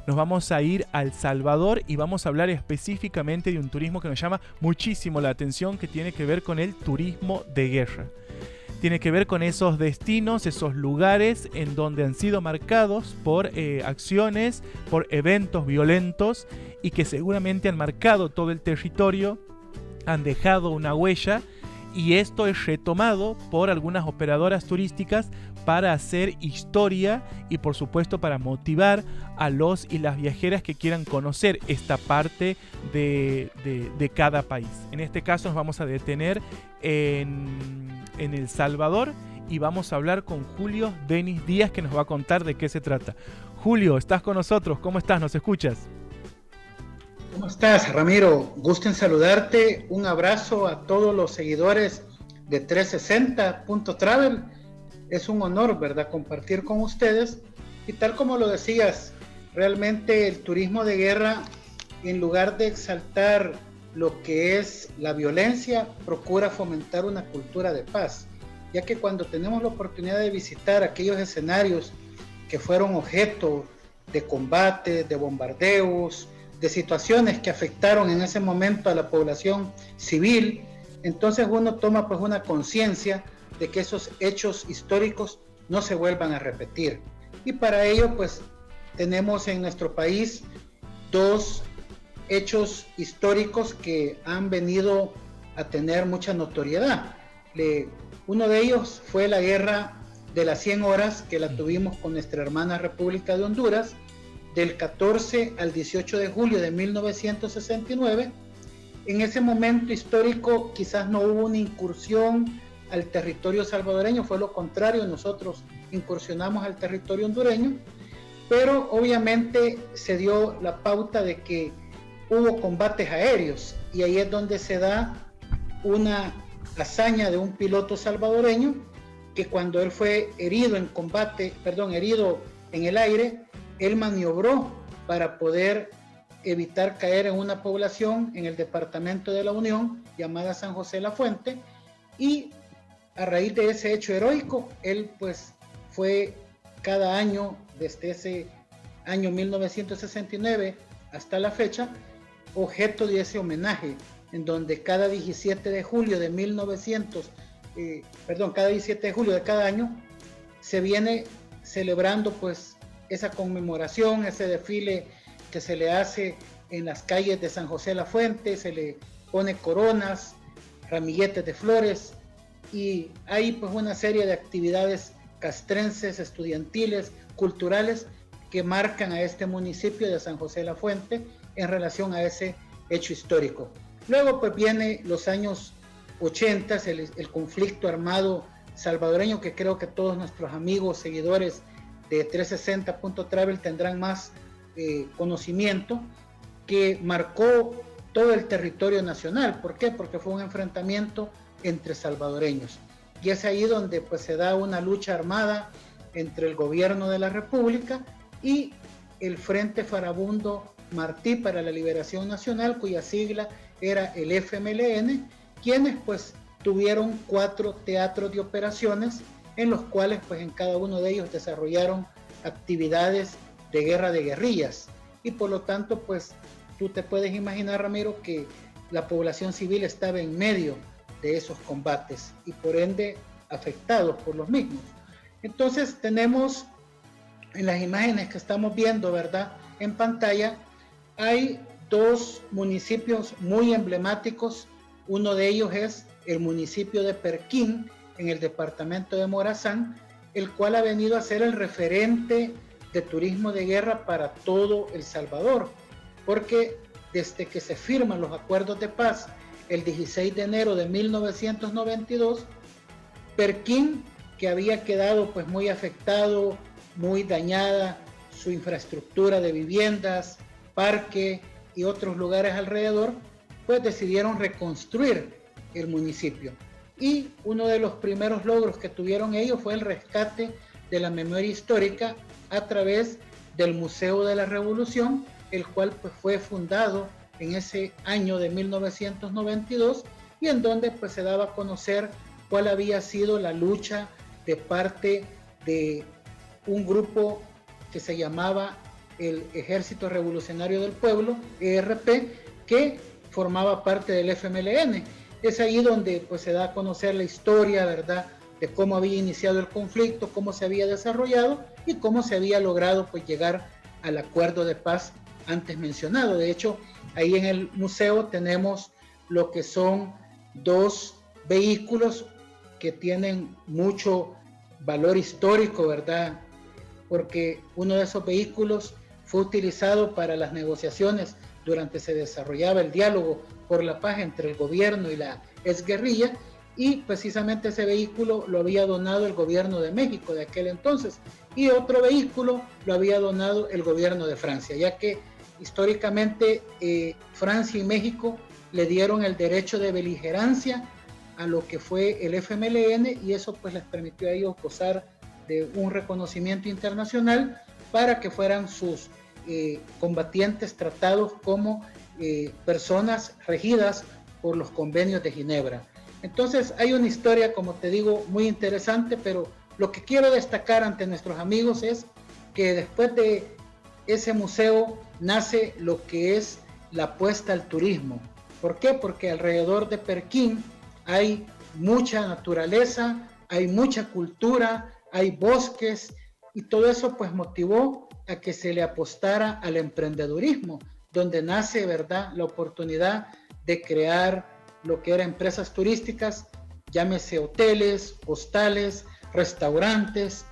nos vamos a ir a El Salvador y vamos a hablar específicamente de un turismo que nos llama muchísimo la atención, que tiene que ver con el turismo de guerra. Tiene que ver con esos destinos, esos lugares en donde han sido marcados por acciones, por eventos violentos y que seguramente han marcado todo el territorio, han dejado una huella, y esto es retomado por algunas operadoras turísticas para hacer historia y por supuesto para motivar a los y las viajeras que quieran conocer esta parte de cada país. En este caso nos vamos a detener en El Salvador y vamos a hablar con Julio Denis Díaz, que nos va a contar de qué se trata. Julio, ¿estás con nosotros? ¿Cómo estás? ¿Nos escuchas? ¿Cómo estás, Ramiro? Gusto en saludarte. Un abrazo a todos los seguidores de 360.travel. Es un honor, ¿verdad?, compartir con ustedes. Y tal como lo decías, realmente el turismo de guerra, en lugar de exaltar lo que es la violencia, procura fomentar una cultura de paz, ya que cuando tenemos la oportunidad de visitar aquellos escenarios que fueron objeto de combate, de bombardeos, de situaciones que afectaron en ese momento a la población civil, entonces uno toma pues una conciencia de que esos hechos históricos no se vuelvan a repetir. Y para ello pues tenemos en nuestro país dos hechos históricos que han venido a tener mucha notoriedad. Uno de ellos fue la guerra de las 100 horas, que la tuvimos con nuestra hermana República de Honduras, del 14 al 18 de julio de 1969. En ese momento histórico quizás no hubo una incursión al territorio salvadoreño, fue lo contrario, nosotros incursionamos al territorio hondureño, pero obviamente se dio la pauta de que hubo combates aéreos, y ahí es donde se da una hazaña de un piloto salvadoreño que cuando él fue herido en el aire, él maniobró para poder evitar caer en una población en el departamento de la Unión llamada San José La Fuente, y a raíz de ese hecho heroico, él pues fue cada año desde ese año 1969 hasta la fecha objeto de ese homenaje, en donde cada 17 de julio de cada año se viene celebrando pues esa conmemoración, ese desfile que se le hace en las calles de San José La Fuente, se le pone coronas, ramilletes de flores, y hay pues una serie de actividades castrenses, estudiantiles, culturales, que marcan a este municipio de San José La Fuente en relación a ese hecho histórico. Luego pues viene los años 80, el conflicto armado salvadoreño, que creo que todos nuestros amigos, seguidores de 360.travel tendrán más conocimiento, que marcó todo el territorio nacional. ¿Por qué? Porque fue un enfrentamiento entre salvadoreños, y es ahí donde pues se da una lucha armada entre el gobierno de la República y el Frente Farabundo Martí para la Liberación Nacional, cuya sigla era el FMLN, quienes pues tuvieron 4 teatros de operaciones, en los cuales pues en cada uno de ellos desarrollaron actividades de guerra de guerrillas, y por lo tanto pues tú te puedes imaginar, Ramiro, que la población civil estaba en medio de esos combates y por ende afectados por los mismos. Entonces tenemos en las imágenes que estamos viendo, ¿verdad?, en pantalla, hay 2 municipios muy emblemáticos. Uno de ellos es el municipio de Perquín, en el departamento de Morazán, el cual ha venido a ser el referente de turismo de guerra para todo El Salvador, porque desde que se firman los acuerdos de paz el 16 de enero de 1992, Perquín, que había quedado pues muy afectado, muy dañada su infraestructura de viviendas, parque y otros lugares alrededor, pues decidieron reconstruir el municipio. Y uno de los primeros logros que tuvieron ellos fue el rescate de la memoria histórica a través del Museo de la Revolución, el cual pues fue fundado en ese año de 1992, y en donde pues se daba a conocer cuál había sido la lucha de parte de un grupo que se llamaba el Ejército Revolucionario del Pueblo, ERP, que formaba parte del FMLN. Es ahí donde pues se da a conocer la historia, ¿verdad?, de cómo había iniciado el conflicto, cómo se había desarrollado y cómo se había logrado pues llegar al acuerdo de paz antes mencionado. De hecho, ahí en el museo tenemos lo que son 2 vehículos que tienen mucho valor histórico, ¿verdad? Porque uno de esos vehículos fue utilizado para las negociaciones durante se desarrollaba el diálogo por la paz entre el gobierno y la exguerrilla, y precisamente ese vehículo lo había donado el gobierno de México de aquel entonces, y otro vehículo lo había donado el gobierno de Francia, ya que históricamente Francia y México le dieron el derecho de beligerancia a lo que fue el FMLN, y eso pues les permitió a ellos gozar de un reconocimiento internacional para que fueran sus combatientes tratados como personas regidas por los convenios de Ginebra. Entonces hay una historia, como te digo, muy interesante, pero lo que quiero destacar ante nuestros amigos es que después de ese museo nace lo que es la apuesta al turismo. ¿Por qué? Porque alrededor de Pekín hay mucha naturaleza, hay mucha cultura, hay bosques, y todo eso pues motivó a que se le apostara al emprendedurismo, donde nace, ¿verdad?, la oportunidad de crear lo que eran empresas turísticas, llámese hoteles, hostales, restaurantes.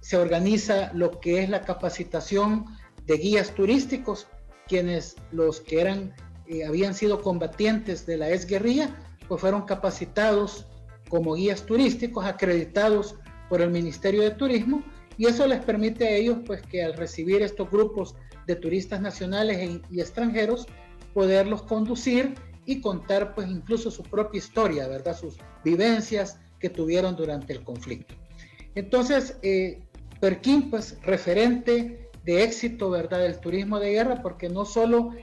Se organiza lo que es la capacitación de guías turísticos, quienes los que eran habían sido combatientes de la exguerrilla, pues fueron capacitados como guías turísticos acreditados por el Ministerio de Turismo, y eso les permite a ellos pues que al recibir estos grupos de turistas nacionales y extranjeros, poderlos conducir y contar pues incluso su propia historia, ¿verdad?, sus vivencias que tuvieron durante el conflicto. Entonces, Pekín pues referente de éxito, ¿verdad?, del turismo de guerra, porque no solo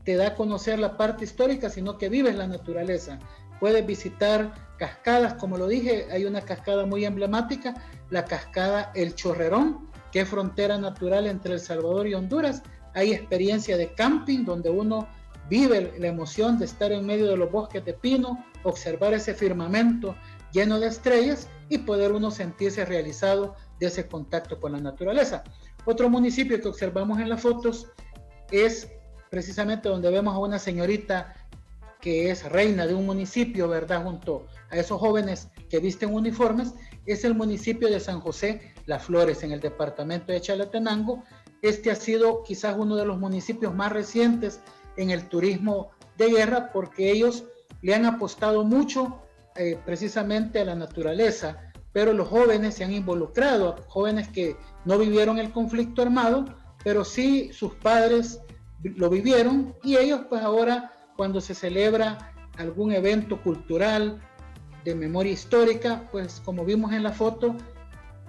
te da a conocer la parte histórica, sino que vives la naturaleza. Puedes visitar cascadas, como lo dije, hay una cascada muy emblemática, la cascada El Chorrerón, que es frontera natural entre El Salvador y Honduras. Hay experiencia de camping, donde uno vive la emoción de estar en medio de los bosques de pino, observar ese firmamento lleno de estrellas y poder uno sentirse realizado de ese contacto con la naturaleza. Otro municipio que observamos en las fotos es precisamente donde vemos a una señorita que es reina de un municipio, ¿verdad?, junto a esos jóvenes que visten uniformes. Es el municipio de San José Las Flores, en el departamento de Chalatenango. Este ha sido quizás uno de los municipios más recientes en el turismo de guerra, porque ellos le han apostado mucho precisamente a la naturaleza, pero los jóvenes se han involucrado, jóvenes que no vivieron el conflicto armado, pero sí sus padres lo vivieron, y ellos pues ahora cuando se celebra algún evento cultural de memoria histórica, pues como vimos en la foto,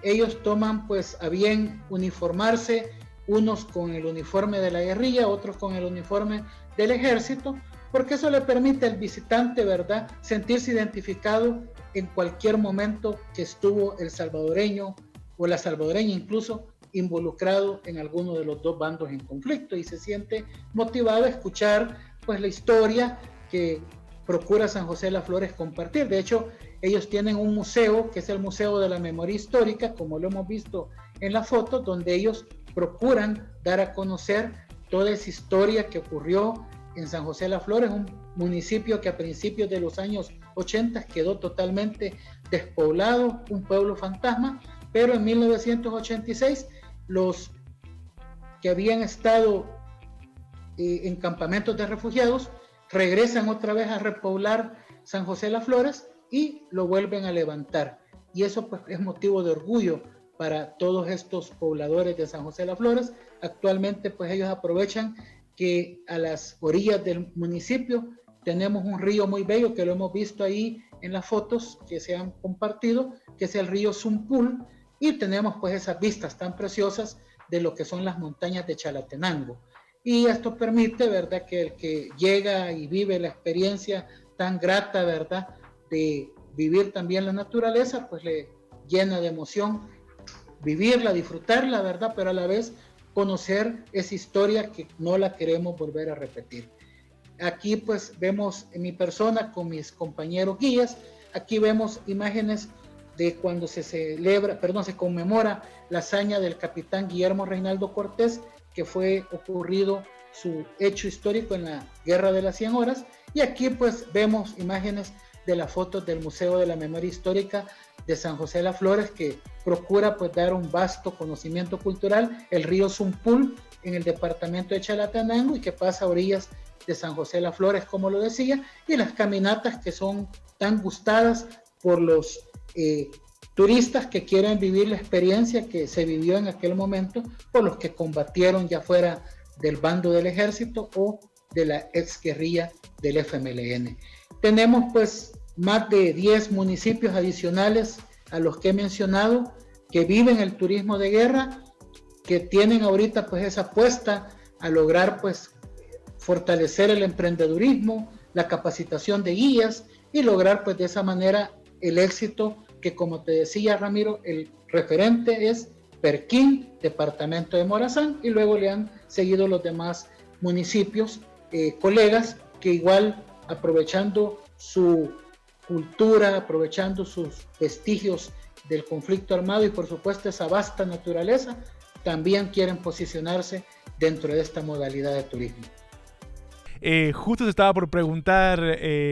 ellos toman pues a bien uniformarse, unos con el uniforme de la guerrilla, otros con el uniforme del ejército, porque eso le permite al visitante, ¿verdad?, sentirse identificado en cualquier momento que estuvo el salvadoreño o la salvadoreña incluso involucrado en alguno de los dos bandos en conflicto, y se siente motivado a escuchar pues la historia que procura San José Las Flores compartir. De hecho, ellos tienen un museo que es el Museo de la Memoria Histórica, como lo hemos visto en la foto, donde ellos procuran dar a conocer toda esa historia que ocurrió en San José Las Flores, un municipio que a principios de los años 80 quedó totalmente despoblado, un pueblo fantasma, pero en 1986 los que habían estado en campamentos de refugiados regresan otra vez a repoblar San José Las Flores y lo vuelven a levantar, y eso pues es motivo de orgullo para todos estos pobladores de San José Las Flores. Actualmente pues ellos aprovechan que a las orillas del municipio tenemos un río muy bello, que lo hemos visto ahí en las fotos que se han compartido, que es el río Zumpul, y tenemos pues esas vistas tan preciosas de lo que son las montañas de Chalatenango. Y esto permite, ¿verdad?, que el que llega y vive la experiencia tan grata, ¿verdad?, de vivir también la naturaleza, pues le llena de emoción vivirla, disfrutarla, ¿verdad?, pero a la vez conocer esa historia que no la queremos volver a repetir. Aquí pues vemos en mi persona con mis compañeros guías, aquí vemos imágenes de cuando se conmemora la hazaña del capitán Guillermo Reinaldo Cortés, que fue ocurrido su hecho histórico en la Guerra de las 100 Horas, y aquí pues vemos imágenes de las fotos del Museo de la Memoria Histórica de San José de las Flores, que procura pues dar un vasto conocimiento cultural, el río Zumpul en el departamento de Chalatenango y que pasa a orillas de San José de las Flores, como lo decía, y las caminatas que son tan gustadas por los turistas que quieren vivir la experiencia que se vivió en aquel momento por los que combatieron ya fuera del bando del ejército o de la exguerrilla del FMLN. Tenemos pues más de 10 municipios adicionales a los que he mencionado que viven el turismo de guerra, que tienen ahorita pues esa apuesta a lograr pues fortalecer el emprendedurismo, la capacitación de guías y lograr pues de esa manera el éxito que, como te decía Ramiro, el referente es Perquín, departamento de Morazán, y luego le han seguido los demás municipios, colegas que igual aprovechando su cultura, aprovechando sus vestigios del conflicto armado y por supuesto esa vasta naturaleza, también quieren posicionarse dentro de esta modalidad de turismo. Justo te estaba por preguntar,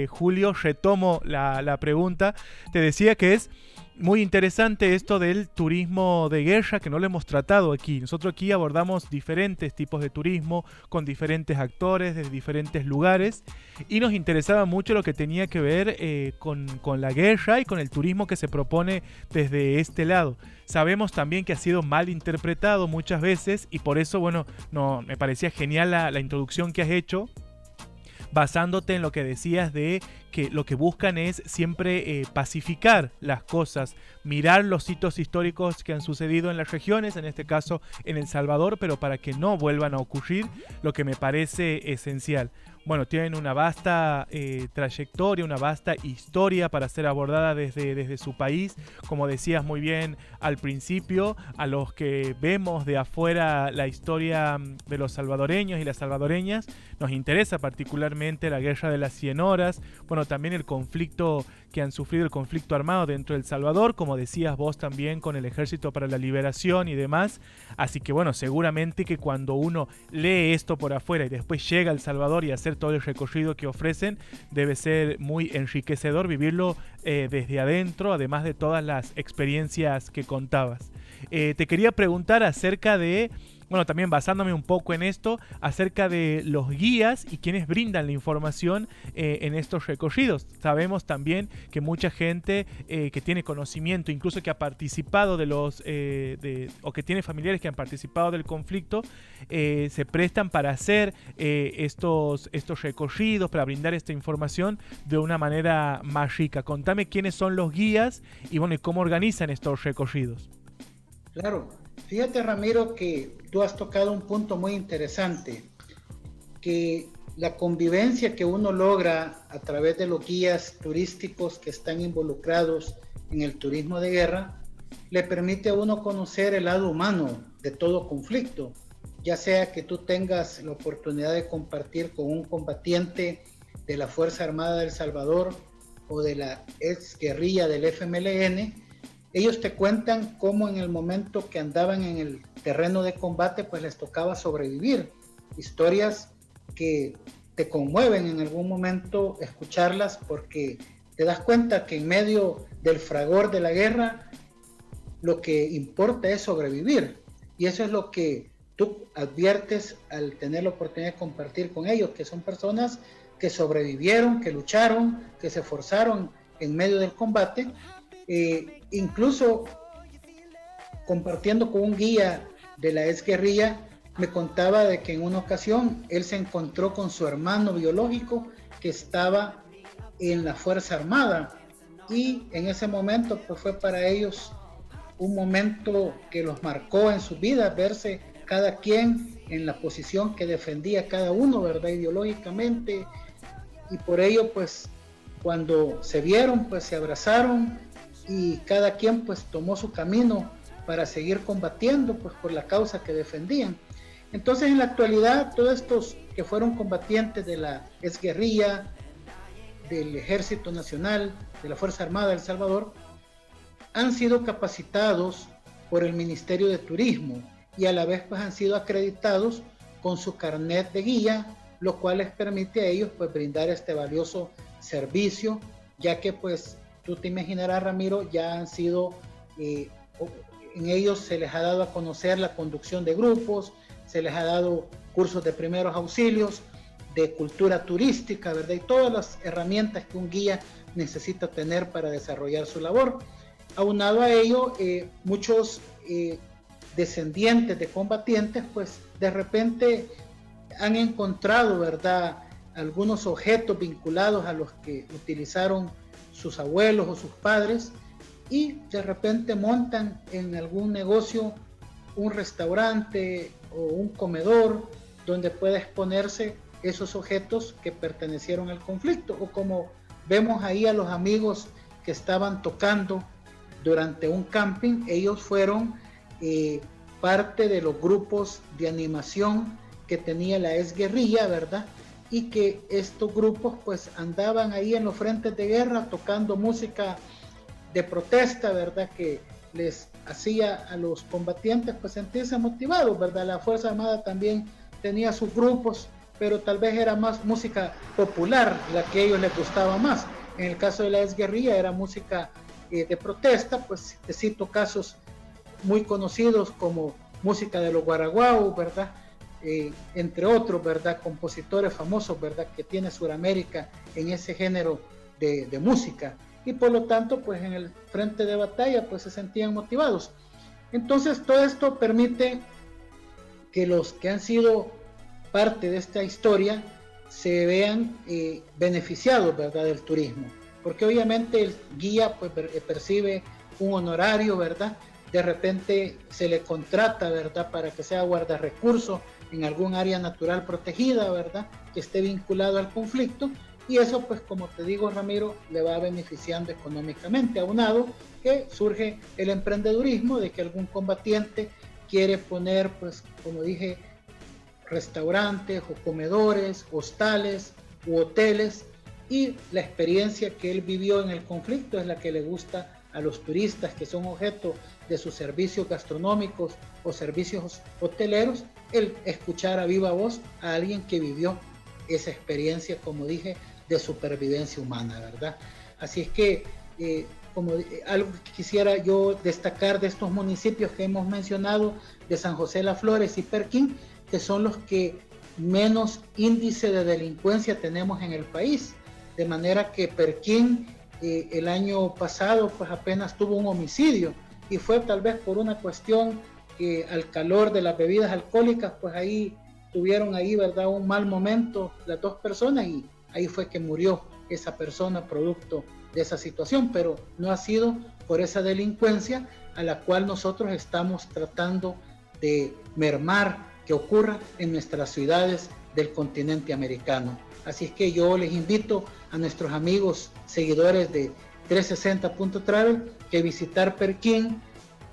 Julio, retomo la pregunta. Te decía que es muy interesante esto del turismo de guerra, que no lo hemos tratado aquí. Nosotros aquí abordamos diferentes tipos de turismo con diferentes actores de diferentes lugares y nos interesaba mucho lo que tenía que ver con la guerra y con el turismo que se propone desde este lado. Sabemos también que ha sido mal interpretado muchas veces y por eso, bueno, no, me parecía genial la introducción que has hecho, basándote en lo que decías de que lo que buscan es siempre pacificar las cosas, mirar los sitios históricos que han sucedido en las regiones, en este caso en El Salvador, pero para que no vuelvan a ocurrir, lo que me parece esencial. Bueno, tienen una vasta trayectoria, una vasta historia para ser abordada desde su país. Como decías muy bien al principio, a los que vemos de afuera la historia de los salvadoreños y las salvadoreñas, nos interesa particularmente la Guerra de las 100 Horas, bueno, también el conflicto que han sufrido, el conflicto armado dentro de El Salvador, como decías vos también con el Ejército para la Liberación y demás. Así que bueno, seguramente que cuando uno lee esto por afuera y después llega a El Salvador y hacer todo el recorrido que ofrecen, debe ser muy enriquecedor vivirlo desde adentro, además de todas las experiencias que contabas. Te quería preguntar acerca de, bueno, también basándome un poco en esto, acerca de los guías y quienes brindan la información en estos recorridos. Sabemos también que mucha gente que tiene conocimiento, incluso que ha participado o que tiene familiares que han participado del conflicto, se prestan para hacer estos recorridos, para brindar esta información de una manera más rica. Contame quiénes son los guías y bueno, y cómo organizan estos recorridos. Claro. Fíjate, Ramiro, que tú has tocado un punto muy interesante, que la convivencia que uno logra a través de los guías turísticos que están involucrados en el turismo de guerra, le permite a uno conocer el lado humano de todo conflicto, ya sea que tú tengas la oportunidad de compartir con un combatiente de la Fuerza Armada de El Salvador o de la ex guerrilla del FMLN. Ellos te cuentan cómo en el momento que andaban en el terreno de combate, pues les tocaba sobrevivir. Historias que te conmueven en algún momento escucharlas porque te das cuenta que en medio del fragor de la guerra, lo que importa es sobrevivir. Y eso es lo que tú adviertes al tener la oportunidad de compartir con ellos, que son personas que sobrevivieron, que lucharon, que se esforzaron en medio del combate. Incluso compartiendo con un guía de la exguerrilla, me contaba de que en una ocasión él se encontró con su hermano biológico que estaba en la Fuerza Armada y en ese momento pues fue para ellos un momento que los marcó en su vida, verse cada quien en la posición que defendía cada uno, ¿verdad? Ideológicamente, y por ello pues cuando se vieron pues se abrazaron y cada quien pues tomó su camino para seguir combatiendo pues por la causa que defendían. Entonces, en la actualidad, todos estos que fueron combatientes de la exguerrilla, del Ejército Nacional, de la Fuerza Armada de El Salvador, han sido capacitados por el Ministerio de Turismo y a la vez pues han sido acreditados con su carnet de guía, lo cual les permite a ellos pues brindar este valioso servicio, ya que pues tú te imaginarás, Ramiro, ya han sido, en ellos se les ha dado a conocer la conducción de grupos, se les ha dado cursos de primeros auxilios, de cultura turística, ¿verdad? Y todas las herramientas que un guía necesita tener para desarrollar su labor. Aunado a ello, muchos descendientes de combatientes, pues de repente han encontrado, ¿verdad?, algunos objetos vinculados a los que utilizaron sus abuelos o sus padres y de repente montan en algún negocio un restaurante o un comedor donde pueda exponerse esos objetos que pertenecieron al conflicto, o como vemos ahí a los amigos que estaban tocando durante un camping, ellos fueron parte de los grupos de animación que tenía la exguerrilla, ¿verdad? Y que estos grupos pues andaban ahí en los frentes de guerra tocando música de protesta, ¿verdad? Que les hacía a los combatientes pues sentirse motivados, ¿verdad? La Fuerza Armada también tenía sus grupos, pero tal vez era más música popular la que a ellos les gustaba más. En el caso de la exguerrilla era música de protesta, pues te cito casos muy conocidos como música de los Guaraguao, ¿verdad? Entre otros, ¿verdad? Compositores famosos, ¿verdad? Que tiene Sudamérica en ese género de música. Y por lo tanto, pues en el frente de batalla, pues se sentían motivados. Entonces, todo esto permite que los que han sido parte de esta historia se vean beneficiados, ¿verdad?, del turismo, porque obviamente el guía pues percibe un honorario, ¿verdad? De repente se le contrata, ¿verdad?, para que sea guardarrecursos en algún área natural protegida, ¿verdad?, que esté vinculado al conflicto, y eso pues como te digo, Ramiro, le va beneficiando económicamente, aunado que surge el emprendedurismo de que algún combatiente quiere poner, pues como dije, restaurantes o comedores, hostales u hoteles, y la experiencia que él vivió en el conflicto es la que le gusta a los turistas que son objeto de sus servicios gastronómicos o servicios hoteleros, el escuchar a viva voz a alguien que vivió esa experiencia, como dije, de supervivencia humana, ¿verdad? Así es que algo que quisiera yo destacar de estos municipios que hemos mencionado, de San José Las Flores y Perquín, que son los que menos índice de delincuencia tenemos en el país, de manera que Perquín el año pasado pues apenas tuvo un homicidio, y fue tal vez por una cuestión que al calor de las bebidas alcohólicas pues ahí tuvieron ahí, ¿verdad?, un mal momento las dos personas, y ahí fue que murió esa persona producto de esa situación, pero no ha sido por esa delincuencia a la cual nosotros estamos tratando de mermar que ocurra en nuestras ciudades del continente americano. Así es que yo les invito a nuestros amigos seguidores de 360.travel que visitar Perquín,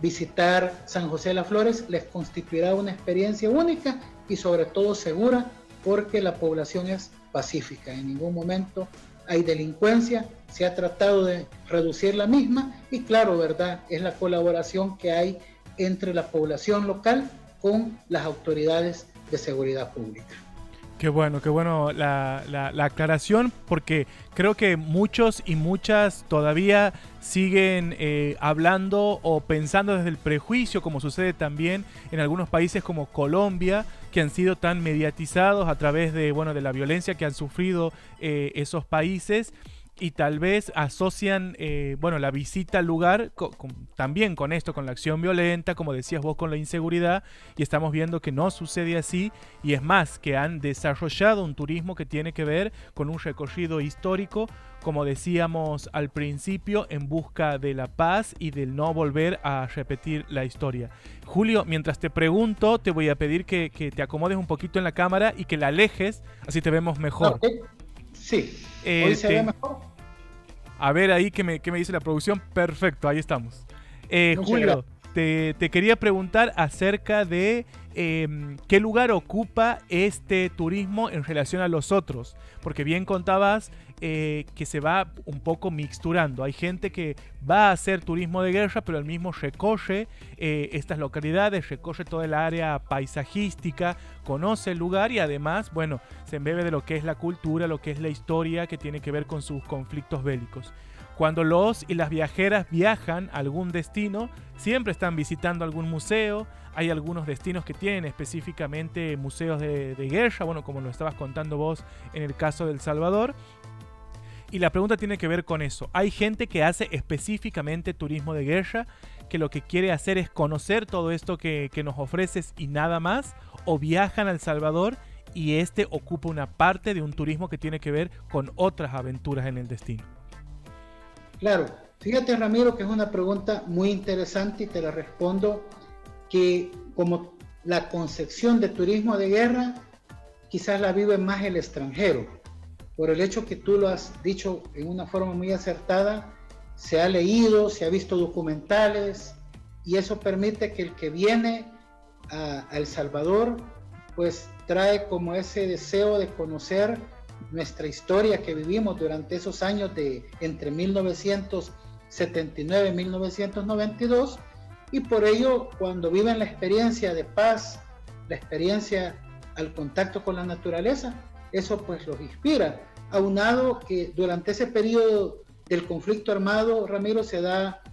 visitar San José de Las Flores les constituirá una experiencia única y sobre todo segura, porque la población es pacífica. En ningún momento hay delincuencia, se ha tratado de reducir la misma, y claro, ¿verdad?, es la colaboración que hay entre la población local con las autoridades de seguridad pública. Qué bueno la aclaración, porque creo que muchos y muchas todavía siguen hablando o pensando desde el prejuicio, como sucede también en algunos países como Colombia, que han sido tan mediatizados a través de, de la violencia que han sufrido esos países, y tal vez asocian la visita al lugar también con esto, con la acción violenta, como decías vos, con la inseguridad, y estamos viendo que no sucede así, y es más, que han desarrollado un turismo que tiene que ver con un recorrido histórico, como decíamos al principio, en busca de la paz y del no volver a repetir la historia. Julio, mientras te pregunto, te voy a pedir que te acomodes un poquito en la cámara y que la alejes, así te vemos mejor. Okay. Sí, hoy se ve mejor. A ver ahí qué me dice la producción. Perfecto, ahí estamos. Julio, te quería preguntar acerca de qué lugar ocupa este turismo en relación a los otros, porque bien contabas que se va un poco mixturando. Hay gente que va a hacer turismo de guerra, pero al mismo recorre estas localidades, recorre toda el área paisajística, conoce el lugar y además, bueno, se embebe de lo que es la cultura, lo que es la historia que tiene que ver con sus conflictos bélicos. Cuando los y las viajeras viajan a algún destino, siempre están visitando algún museo. Hay algunos destinos que tienen específicamente museos de guerra, bueno, como lo estabas contando vos en el caso de El Salvador. Y la pregunta tiene que ver con eso. Hay gente que hace específicamente turismo de guerra, que lo que quiere hacer es conocer todo esto que nos ofreces y nada más, o viajan a El Salvador y este ocupa una parte de un turismo que tiene que ver con otras aventuras en el destino. Claro, fíjate Ramiro que es una pregunta muy interesante y te la respondo que como la concepción de turismo de guerra quizás la vive más el extranjero, por el hecho que tú lo has dicho en una forma muy acertada, se ha leído, se ha visto documentales y eso permite que el que viene a El Salvador pues trae como ese deseo de conocer nuestra historia que vivimos durante esos años de entre 1979 y 1992 y por ello cuando viven la experiencia de paz, la experiencia al contacto con la naturaleza, eso pues los inspira. Aunado que durante ese periodo del conflicto armado, Ramiro, se da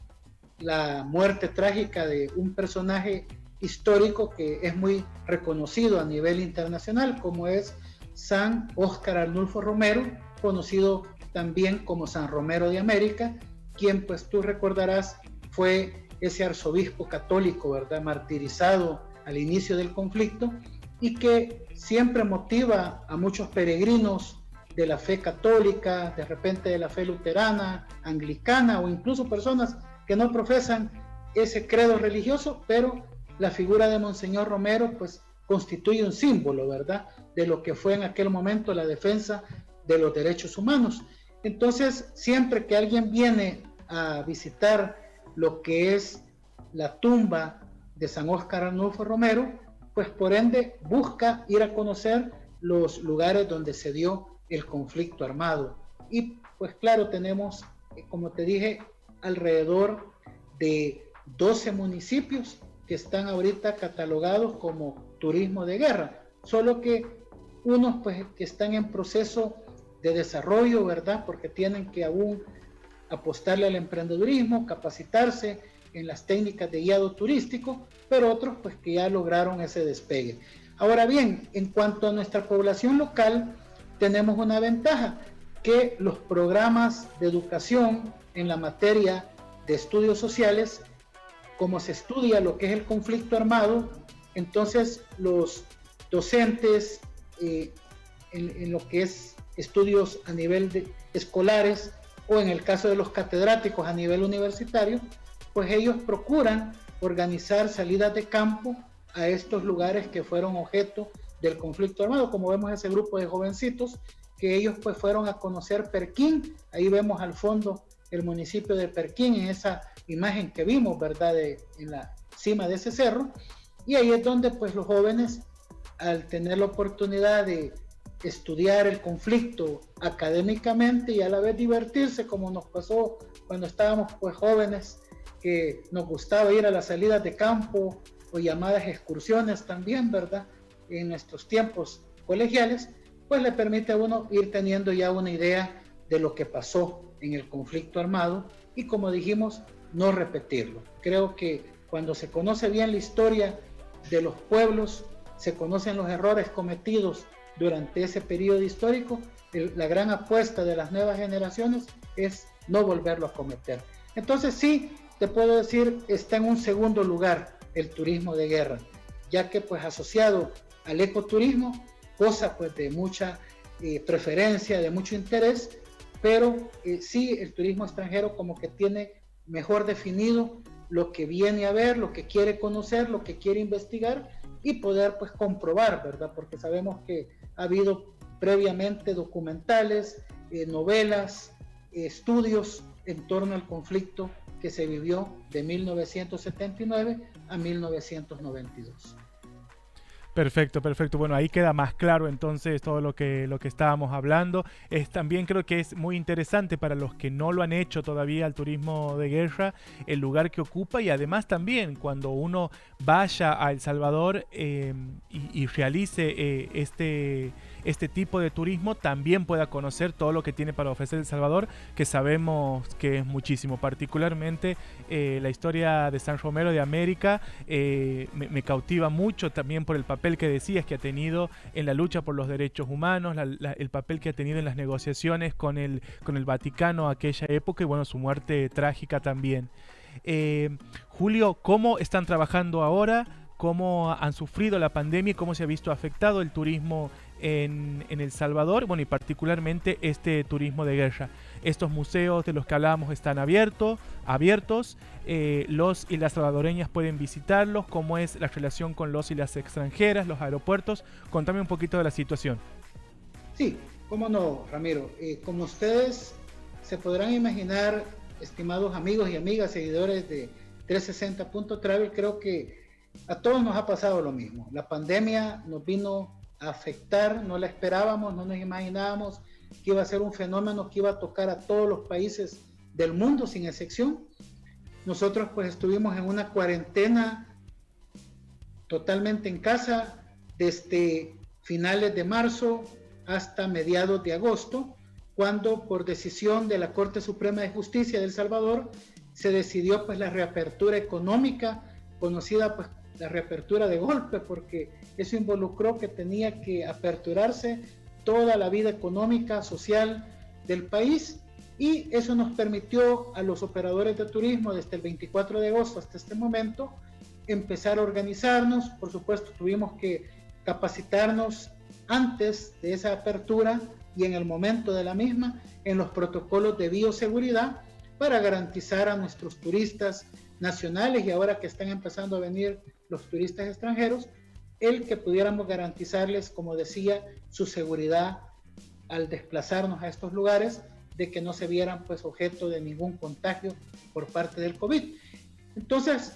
la muerte trágica de un personaje histórico que es muy reconocido a nivel internacional, como es San Óscar Arnulfo Romero, conocido también como San Romero de América, quien pues tú recordarás fue ese arzobispo católico, ¿verdad?, martirizado al inicio del conflicto y que siempre motiva a muchos peregrinos de la fe católica, de repente de la fe luterana, anglicana o incluso personas que no profesan ese credo religioso, pero la figura de Monseñor Romero pues constituye un símbolo, ¿verdad?, de lo que fue en aquel momento la defensa de los derechos humanos. Entonces, siempre que alguien viene a visitar lo que es la tumba de San Óscar Arnulfo Romero, pues por ende busca ir a conocer los lugares donde se dio el conflicto armado. Y pues claro, tenemos, como te dije, alrededor de 12 municipios que están ahorita catalogados como turismo de guerra, solo que unos pues que están en proceso de desarrollo, ¿verdad?, porque tienen que aún apostarle al emprendedurismo, capacitarse en las técnicas de guiado turístico, pero otros pues que ya lograron ese despegue. Ahora bien, en cuanto a nuestra población local, tenemos una ventaja, que los programas de educación en la materia de estudios sociales, como se estudia lo que es el conflicto armado, entonces los docentes en lo que es estudios a nivel de escolares o en el caso de los catedráticos a nivel universitario, pues ellos procuran organizar salidas de campo a estos lugares que fueron objeto del conflicto armado, como vemos ese grupo de jovencitos que ellos pues fueron a conocer Perquín. Ahí vemos al fondo el municipio de Perquín en esa imagen que vimos, ¿verdad?, en la cima de ese cerro, y ahí es donde pues los jóvenes, al tener la oportunidad de estudiar el conflicto académicamente y a la vez divertirse, como nos pasó cuando estábamos pues jóvenes, que nos gustaba ir a las salidas de campo o llamadas excursiones también, ¿verdad?, en nuestros tiempos colegiales, pues le permite a uno ir teniendo ya una idea de lo que pasó en el conflicto armado y, como dijimos, no repetirlo. Creo que cuando se conoce bien la historia de los pueblos, se conocen los errores cometidos durante ese periodo histórico, la gran apuesta de las nuevas generaciones es no volverlo a cometer. Entonces sí, te puedo decir, está en un segundo lugar el turismo de guerra, ya que pues asociado al ecoturismo, cosa pues de mucha preferencia, de mucho interés, pero sí el turismo extranjero como que tiene mejor definido lo que viene a ver, lo que quiere conocer, lo que quiere investigar y poder pues comprobar, ¿verdad? Porque sabemos que ha habido previamente documentales, novelas, estudios en torno al conflicto que se vivió de 1979 a 1992. Perfecto, perfecto. Bueno, ahí queda más claro entonces todo lo que estábamos hablando. También creo que es muy interesante para los que no lo han hecho todavía el turismo de guerra, el lugar que ocupa, y además también cuando uno vaya a El Salvador y realice este tipo de turismo, también pueda conocer todo lo que tiene para ofrecer El Salvador, que sabemos que es muchísimo. Particularmente la historia de San Romero de América me cautiva mucho también por el papel que decías que ha tenido en la lucha por los derechos humanos, el papel que ha tenido en las negociaciones con el Vaticano aquella época, y bueno, su muerte trágica también. Julio, ¿cómo están trabajando ahora? ¿Cómo han sufrido la pandemia y cómo se ha visto afectado el turismo en El Salvador? Bueno, y particularmente este turismo de guerra. Estos museos de los que hablábamos están abiertos, los y las salvadoreñas pueden visitarlos. ¿Cómo es la relación con los y las extranjeras, los aeropuertos? Contame un poquito de la situación. Sí, cómo no, Ramiro. Como ustedes se podrán imaginar, estimados amigos y amigas, seguidores de 360.travel, creo que a todos nos ha pasado lo mismo. La pandemia nos vino a afectar, no la esperábamos, no nos imaginábamos que iba a ser un fenómeno que iba a tocar a todos los países del mundo sin excepción. Nosotros pues estuvimos en una cuarentena totalmente en casa desde finales de marzo hasta mediados de agosto, cuando por decisión de la Corte Suprema de Justicia de El Salvador se decidió pues la reapertura económica, conocida pues la reapertura de golpe, porque eso involucró que tenía que aperturarse toda la vida económica, social del país, y eso nos permitió a los operadores de turismo desde el 24 de agosto hasta este momento empezar a organizarnos. Por supuesto, tuvimos que capacitarnos antes de esa apertura y en el momento de la misma en los protocolos de bioseguridad para garantizar a nuestros turistas nacionales, y ahora que están empezando a venir los turistas extranjeros, el que pudiéramos garantizarles, como decía, su seguridad al desplazarnos a estos lugares, de que no se vieran pues objeto de ningún contagio por parte del COVID. Entonces,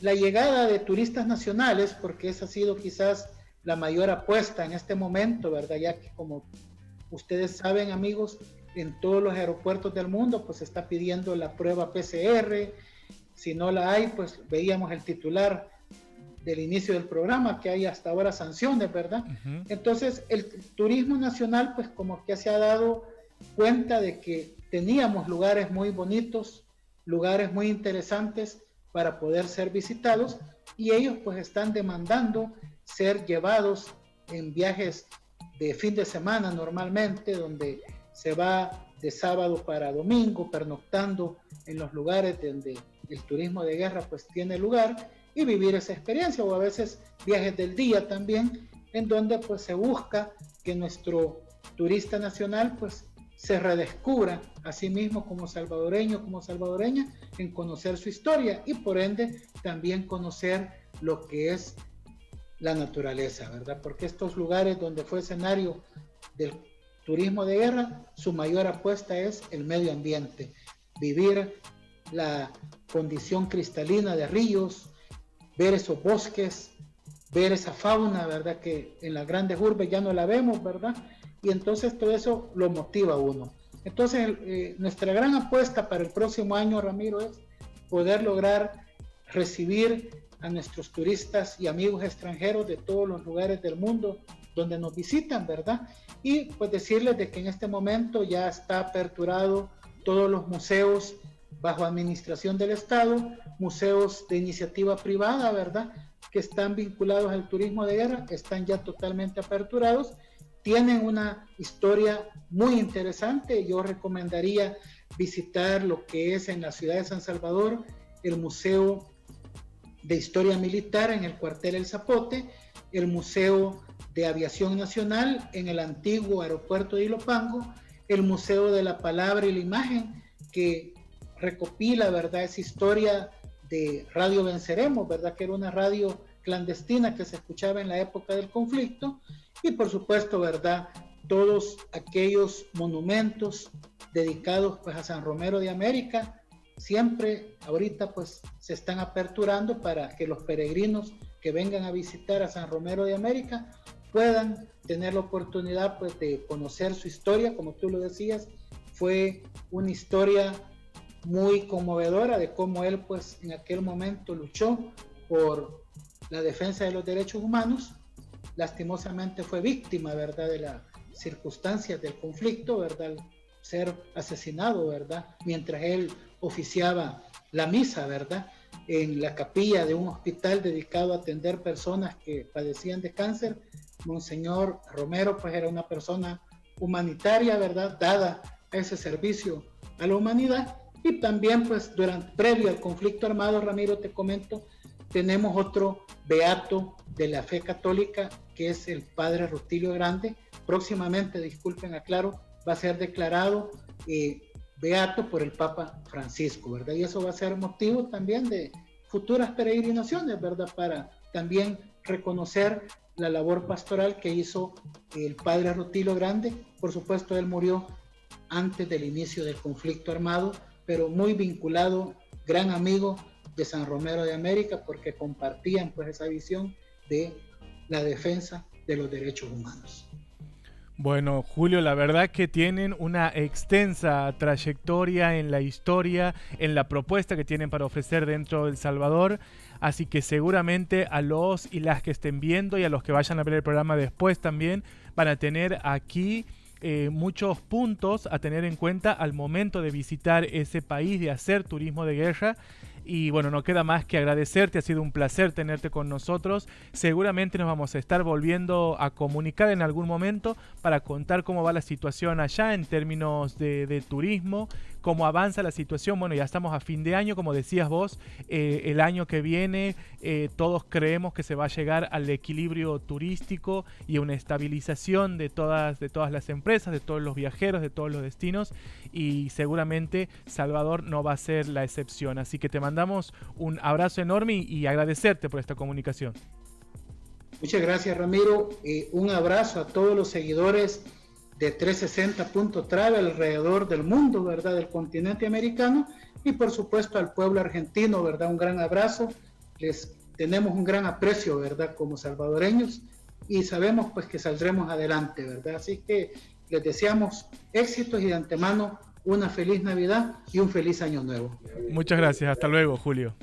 la llegada de turistas nacionales, porque esa ha sido quizás la mayor apuesta en este momento, ¿verdad? Ya que como ustedes saben, amigos, en todos los aeropuertos del mundo pues se está pidiendo la prueba PCR. Si no la hay, pues veíamos el titular del inicio del programa, que hay hasta ahora sanciones, ¿verdad? Uh-huh. Entonces, el turismo nacional, pues como que se ha dado cuenta de que teníamos lugares muy bonitos, lugares muy interesantes para poder ser visitados, y ellos pues están demandando ser llevados en viajes de fin de semana normalmente, donde se va de sábado para domingo, pernoctando en los lugares donde el turismo de guerra pues tiene lugar, y vivir esa experiencia, o a veces viajes del día también, en donde pues se busca que nuestro turista nacional pues se redescubra a sí mismo como salvadoreño, como salvadoreña, en conocer su historia y por ende también conocer lo que es la naturaleza, ¿verdad? Porque estos lugares donde fue escenario del turismo de guerra, su mayor apuesta es el medio ambiente, vivir la condición cristalina de ríos, ver esos bosques, ver esa fauna, ¿verdad? Que en las grandes urbes ya no la vemos, ¿verdad? Y entonces todo eso lo motiva a uno. Entonces nuestra gran apuesta para el próximo año, Ramiro, es poder lograr recibir a nuestros turistas y amigos extranjeros de todos los lugares del mundo donde nos visitan, ¿verdad? Y pues decirles de que en este momento ya está aperturado todos los museos bajo administración del Estado, museos de iniciativa privada, ¿verdad?, que están vinculados al turismo de guerra, están ya totalmente aperturados, tienen una historia muy interesante. Yo recomendaría visitar lo que es en la ciudad de San Salvador, el Museo de Historia Militar en el cuartel El Zapote, el Museo de Aviación Nacional en el antiguo aeropuerto de Ilopango, el Museo de la Palabra y la Imagen, que recopila, ¿verdad?, esa historia de Radio Venceremos, ¿verdad?, que era una radio clandestina que se escuchaba en la época del conflicto, y por supuesto, ¿verdad?, todos aquellos monumentos dedicados pues a San Romero de América, siempre ahorita pues se están aperturando para que los peregrinos que vengan a visitar a San Romero de América puedan tener la oportunidad pues de conocer su historia. Como tú lo decías, fue una historia muy conmovedora de cómo él pues en aquel momento luchó por la defensa de los derechos humanos. Lastimosamente fue víctima, ¿verdad?, de las circunstancias del conflicto, ¿verdad?, ser asesinado, ¿verdad?, mientras él oficiaba la misa, ¿verdad?, en la capilla de un hospital dedicado a atender personas que padecían de cáncer. Monseñor Romero pues era una persona humanitaria, ¿verdad?, dada a ese servicio a la humanidad. Y también pues previo al conflicto armado, Ramiro, te comento, tenemos otro beato de la fe católica, que es el padre Rutilio Grande. Próximamente, disculpen, aclaro, va a ser declarado beato por el Papa Francisco, ¿verdad? Y eso va a ser motivo también de futuras peregrinaciones, ¿verdad? Para también reconocer la labor pastoral que hizo el padre Rutilio Grande. Por supuesto, él murió antes del inicio del conflicto armado, pero muy vinculado, gran amigo de San Romero de América, porque compartían pues esa visión de la defensa de los derechos humanos. Bueno, Julio, la verdad que tienen una extensa trayectoria en la historia, en la propuesta que tienen para ofrecer dentro de El Salvador, así que seguramente a los y las que estén viendo y a los que vayan a ver el programa después también van a tener aquí muchos puntos a tener en cuenta al momento de visitar ese país, de hacer turismo de guerra. Y bueno, no queda más que agradecerte, ha sido un placer tenerte con nosotros. Seguramente nos vamos a estar volviendo a comunicar en algún momento para contar cómo va la situación allá en términos de turismo, cómo avanza la situación. Bueno, ya estamos a fin de año, como decías vos, el año que viene todos creemos que se va a llegar al equilibrio turístico y a una estabilización de todas las empresas, de todos los viajeros, de todos los destinos, y seguramente Salvador no va a ser la excepción. Así que te mandamos un abrazo enorme y agradecerte por esta comunicación. Muchas gracias, Ramiro. Un abrazo a todos los seguidores de 360.travel alrededor del mundo, ¿verdad?, del continente americano, y por supuesto al pueblo argentino, ¿verdad?, un gran abrazo. Les tenemos un gran aprecio, ¿verdad?, como salvadoreños, y sabemos pues que saldremos adelante, ¿verdad? Así que les deseamos éxitos y de antemano una feliz Navidad y un feliz Año Nuevo. Muchas gracias, hasta luego, Julio.